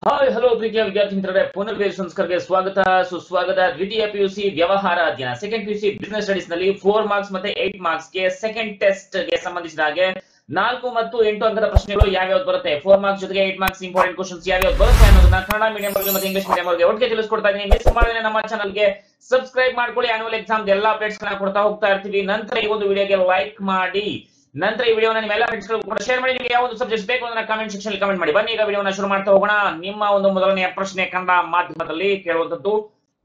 Hi hello ಪ್ರೀತಿಯ ವಿದ್ಯಾರ್ಥಿ ಮಿತ್ರರೇ, ಪುನರ್ವೇಶ ಸಂಸ್ಕರ್ಗೆ ಸ್ವಾಗತ ಸುಸ್ವಾಗತ. ದ್ವಿತೀಯ ಪಿಯುಸಿ ವ್ಯವಹಾರ ಅಧ್ಯಯನ ಸೆಕೆಂಡ್ ಪಿಯುಸಿ ಬಿಸಿನೆಸ್ ಸ್ಟಡೀಸ್ ನಲ್ಲಿ 4 ಮಾರ್ಕ್ಸ್ ಮತ್ತೆ 8 ಮಾರ್ಕ್ಸ್ ಗೆ ಸೆಕೆಂಡ್ ಟೆಸ್ಟ್ ಗೆ ಸಂಬಂಧಿಸಿದ ಹಾಗೆ 4 ಮತ್ತು 8 ಅಂಕದ ಪ್ರಶ್ನೆಗಳು ಯಾವ್ಯಾವ್ದು ಬರುತ್ತೆ, 4 ಮಾರ್ಕ್ಸ್ ಜೊತೆಗೆ 8 ಮಾರ್ಕ್ಸ್ ಇಂಪಾರ್ಟೆಂಟ್ ಕ್ವಶನ್ಸ್ ಯಾವ್ಯಾವ್ದು ಬರುತ್ತೆ ಅನ್ನೋದನ್ನ ಕನ್ನಡ ಮೀಡಿಯಂ ಅವರಿಗೆ ಮತ್ತೆ ಇಂಗ್ಲಿಷ್ ಮೀಡಿಯಂ ಅವರಿಗೆ ಒಟ್ಟಿಗೆ ತಿಳಿಸ್ಕೊಡ್ತಾ ಇದೀನಿ. ಮಿಸ್ ಮಾಡದೆ ನಮ್ಮ ಚಾನಲ್ ಗೆ ಸಬ್ಸ್ಕ್ರೈಬ್ ಮಾಡ್ಕೊಳ್ಳಿ. ಆನ್ಯುವಲ್ ಎಕ್ಸಾಮ್ ಎಲ್ಲಾ ಅಪ್ಡೇಟ್ಸ್ ಗಳನ್ನ ಕೊಡ್ತಾ ಹೋಗ್ತಾ ಇರ್ತೀವಿ. ನಂತರ ಈ ಒಂದು ವಿಡಿಯೋಗೆ ಲೈಕ್ ಮಾಡಿ, ನಂತರ ಈ ವಿಡಿಯೋನ ನಿಮ್ಮ ಎಲ್ಲ ಫ್ರೆಂಡ್ಸ್ ಗಳಿಗೂ ಕೂಡ ಶೇರ್ ಮಾಡಿ. ನಿಮಗೆ ಯಾವ ಒಂದು ಸಬ್ಜೆಕ್ಟ್ಸ್ ಬೇಕು ಅದನ್ನ ಕಾಮೆಂಟ್ ಸೆಕ್ಷನ್ ಅಲ್ಲಿ ಕಮೆಂಟ್ ಮಾಡಿ. ಬನ್ನಿ ಈಗ ವಿಡಿಯೋನ ಶುರು ಮಾಡ್ತಾ ಹೋಗೋಣ. ನಿಮ್ಮ ಒಂದು ಮೊದಲನೆಯ ಪ್ರಶ್ನೆ ಕನ್ನಡ ಮಾಧ್ಯಮದಲ್ಲಿ ಕೇಳುವಂತದ್ದು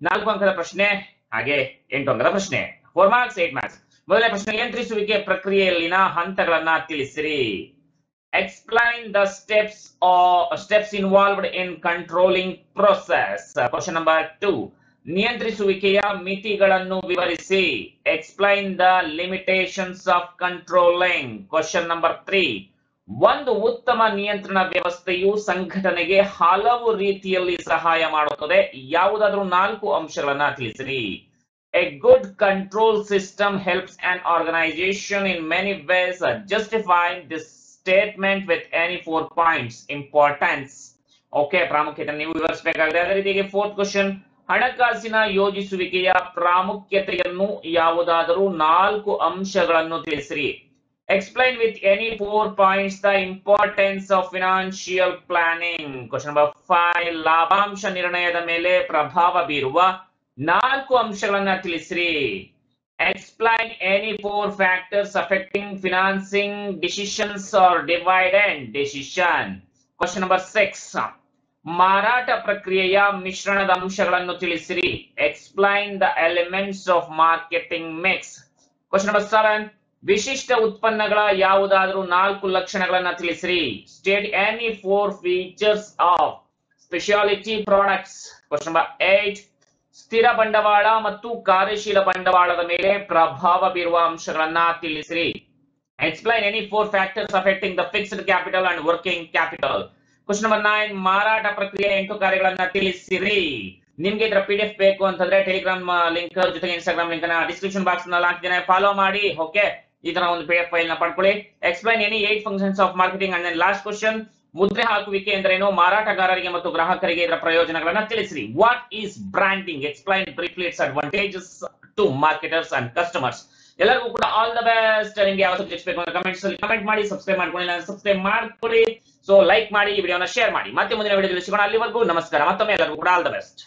4 ಅಂಕದ ಪ್ರಶ್ನೆ ಹಾಗೆ 8 ಅಂಕದ ಪ್ರಶ್ನೆ. 4 ಮಾರ್ಕ್ಸ್ 8 ಮಾರ್ಕ್ಸ್. ಮೊದಲನೇ ಪ್ರಶ್ನೆ, ನಿಯಂತ್ರಿಸುವಿಕೆ ಪ್ರಕ್ರಿಯೆಯಲ್ಲಿನ ಹಂತಗಳನ್ನ ತಿಳಿಸಿರಿ. Explain the steps involved in controlling process. Question number 2, ನಿಯಂತ್ರಿಸುವಿಕೆಯ ಮಿತಿಗಳನ್ನು ವಿವರಿಸಿ. Explain the limitations of controlling. Question number 3, ಒಂದು ಉತ್ತಮ ನಿಯಂತ್ರಣ ವ್ಯವಸ್ಥೆಯು ಸಂಘಟನೆಗೆ ಹಲವು ರೀತಿಯಲ್ಲಿ ಸಹಾಯ ಮಾಡುತ್ತದೆ. ಯಾವುದಾದ್ರೂ 4 ಅಂಶಗಳನ್ನ ತಿಳಿಸಿರಿ. A good control system helps an organization in many ways. Justify this statement with any 4 points. Importance. Okay, ಪ್ರಾಮುಖ್ಯತೆ ನೀವು ವಿವರಿಸಬೇಕಾಗಿದೆ. ಅದೇ ರೀತಿಗೆ 4th ಕ್ವಶನ್, ಹಣಕಾಸಿನ ಯೋಜಿಸುವಿಕೆಯ ಪ್ರಾಮುಖ್ಯತೆಯನ್ನು ಯಾವುದಾದರೂ 4 ಅಂಶಗಳನ್ನು ತಿಳಿಸಿರಿ. Explain with any 4 points the importance of financial planning. Question number 5, ಲಾಭಾಂಶ ನಿರ್ಣಯದ ಮೇಲೆ ಪ್ರಭಾವ ಬೀರುವ 4 ಅಂಶಗಳನ್ನ ತಿಳಿಸಿರಿ. Explain any 4 factors affecting financing decisions or dividend decision. Question number 6, ಮಾರಾಟ ಪ್ರಕ್ರಿಯೆಯ ಮಿಶ್ರಣದ ಅಂಶಗಳನ್ನು ತಿಳಿಸಿರಿ. Explain the elements of marketing mix. Question number 7, ವಿಶಿಷ್ಟ ಉತ್ಪನ್ನಗಳ ಯಾವುದಾದರೂ 4 ಲಕ್ಷಣಗಳನ್ನ ತಿಳಿಸಿರಿ. State any 4 features of specialty products. Question number 8, ಸ್ಥಿರ ಬಂಡವಾಳ ಮತ್ತು ಕಾರ್ಯಶೀಲ ಬಂಡವಾಳದ ಮೇಲೆ ಪ್ರಭಾವ ಬೀರುವ ಅಂಶಗಳನ್ನ ತಿಳಿಸಿರಿ. Explain any 4 factors affecting the fixed capital and working capital. Question number 9, ಮಾರಾಟ ಪ್ರಕ್ರಿಯೆ 8 ಕಾರ್ಯಗಳನ್ನ ತಿಳಿಸಿರಿ. ನಿಮ್ಗೆ ಇದರ PDF ಬೇಕು ಅಂತಂದ್ರೆ ಟೆಲಿಗ್ರಾಮ್ ಲಿಂಕ್ ಜೊತೆಗೆ ಇನ್ಸ್ಟಾಗ್ರಾಮ್ ಲಿಂಕ್ ಅನ್ನ ಡಿಸ್ಕ್ರಿಪ್ಷನ್ ಬಾಕ್ಸ್ ನಲ್ಲಿ ಹಾಕಿದ್ದೇನೆ, ಫಾಲೋ ಮಾಡಿ. ಓಕೆ, ಈ ತರ ಒಂದು PDF ಫೈಲ್ ನ ಪಡ್ಕೊಳ್ಳಿ. Explain any 8 functions of marketing. And then last question, ಮುದ್ರೆ ಹಾಕುವಿಕೆ ಎಂದರೇನು, ಮಾರಾಟಗಾರರಿಗೆ ಮತ್ತು ಗ್ರಾಹಕರಿಗೆ ಇದರ ಪ್ರಯೋಜನಗಳನ್ನ ತಿಳಿಸಿರಿ. What is branding? Explain briefly its advantages to marketers and customers. ಎಲ್ಲರಿಗೂ ಕೂಡ ಆಲ್ ದ ಬೆಸ್ಟ್. ನಿಮಗೆ ಯಾವ ಸಬ್ಜೆಕ್ಟ್ಸ್ ಬೇಕು ಅಂತ ಕಮೆಂಟ್ಸ್ ಅಲ್ಲಿ ಕಮೆಂಟ್ ಮಾಡಿ. ಸಬ್ಸ್ಕ್ರೈಬ್ ಮಾಡ್ಕೊಳ್ಳಿ, ಸಬ್ಸ್ಕ್ರೈಬ್ ಮಾಡ್ಕೊಳ್ಳಿ. ಸೊ ಲೈಕ್ ಮಾಡಿ, ಈ ವಿಡಿಯೋನ ಶೇರ್ ಮಾಡಿ. ಮತ್ತೆ ಮುಂದಿನ ವಿಡಿಯೋದಲ್ಲಿ ಸಿಗೋಣ. ಅಲ್ಲಿವರೆಗೂ ನಮಸ್ಕಾರ. ಮತ್ತೊಮ್ಮೆ ಎಲ್ಲರಿಗೂ ಕೂಡ ಆಲ್ ದ ಬೆಸ್ಟ್.